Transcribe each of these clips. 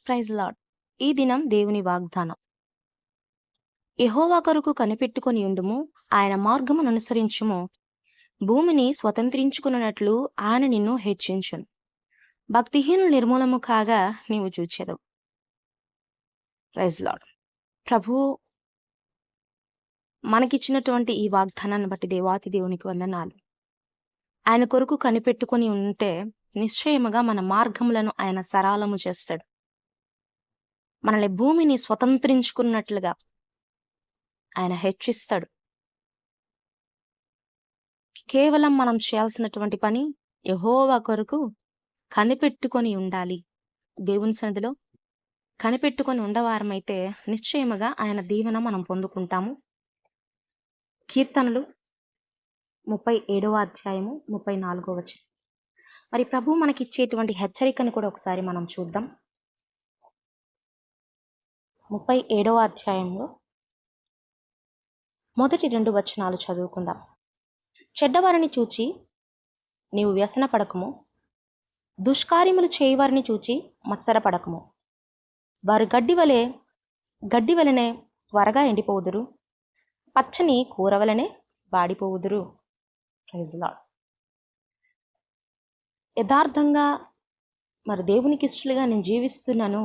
Praise lord. ఈ దినం దేవుని వాగ్దానం. యెహోవా కొరకు కనిపెట్టుకొని ఉండుము, ఆయన మార్గమును అనుసరించుము. భూమిని స్వతంత్రించుకున్నట్లు ఆయన నిన్ను హెచ్చించును. భక్తిహీనులు నిర్మూలము కాగా నీవు చూచెదవు. Praise lord. ప్రభువు మనకిచ్చినటువంటి ఈ వాగ్దానాన్ని బట్టి దేవాతి దేవునికి వందనాలు. ఆయన కొరకు కనిపెట్టుకొని ఉంటే నిశ్చయముగా మన మార్గములను ఆయన సరళము చేస్తాడు. మనల్ని భూమిని స్వతంత్రించుకున్నట్లుగా ఆయన హెచ్చిస్తాడు. కేవలం మనం చేయాల్సినటువంటి పని యెహోవా కొరకు కనిపెట్టుకొని ఉండాలి. దేవుని సన్నిధిలో కనిపెట్టుకొని ఉండవారమైతే నిశ్చయముగా ఆయన దీవెన మనం పొందుకుంటాము. కీర్తనలు 37వ అధ్యాయము 34వ వచనం. మరి ప్రభు మనకిచ్చేటువంటి హెచ్చరికను కూడా ఒకసారి మనం చూద్దాం. 37వ అధ్యాయంలో మొదటి 2 వచనాలు చదువుకుందాం. చెడ్డవారిని చూచి నీవు వ్యసనపడకము, దుష్కార్యములు చేయవారిని చూచి మత్సరపడకము. వారు గడ్డి వలెనే త్వరగా ఎండిపోవుదురు, పచ్చని కూర వలెనే వాడిపోవుదురు. Praise lord. యథార్థంగా మరి దేవునికి ఇష్టలుగా నేను జీవిస్తున్నాను,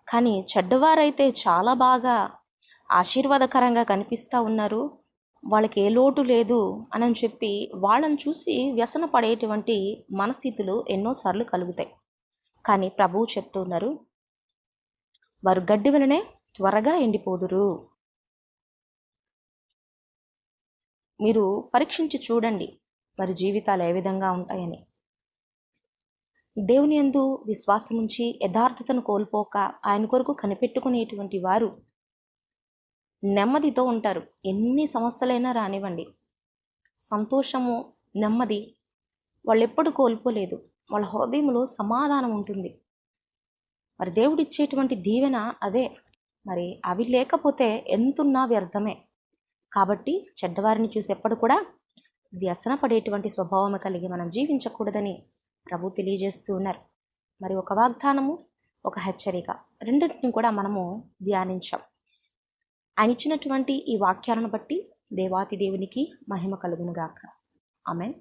కానీ చెడ్డవారైతే చాలా బాగా ఆశీర్వాదకరంగా కనిపిస్తూ ఉన్నారు, వాళ్ళకి ఏ లోటు లేదు అని చెప్పి వాళ్ళని చూసి వ్యసన పడేటువంటి మనస్థితులు ఎన్నోసార్లు కలుగుతాయి. కానీ ప్రభువు చెప్తున్నారు, వారు గడ్డి వలనే త్వరగా ఎండిపోదురు. మీరు పరీక్షించి చూడండి మరి జీవితాలు ఏ విధంగా ఉంటాయని. దేవుని యందు విశ్వాసం ఉంచి యథార్థతను కోల్పోక ఆయన కొరకు కనిపెట్టుకునేటువంటి వారు నెమ్మదితో ఉంటారు. ఎన్ని సమస్యలైనా రానివ్వండి, సంతోషము, నెమ్మది వాళ్ళు ఎప్పుడు కోల్పోలేదు. వాళ్ళ హృదయంలో సమాధానం ఉంటుంది. మరి దేవుడిచ్చేటువంటి దీవెన అవే. మరి అవి లేకపోతే ఎంతున్నా వ్యర్థమే. కాబట్టి చెడ్డవారిని చూసి ఎప్పుడు కూడా వ్యసన పడేటువంటి స్వభావం కలిగి మనం జీవించకూడదని ప్రభు తెలియజేస్తూ ఉన్నారు. మరి ఒక వాగ్దానము, ఒక హెచ్చరిక, రెండింటిని కూడా మనము ధ్యానించాం. ఆయన ఇచ్చినటువంటి ఈ వాక్యాలను బట్టి దేవాతి దేవునికి మహిమ కలుగునుగాక. ఆమేన్.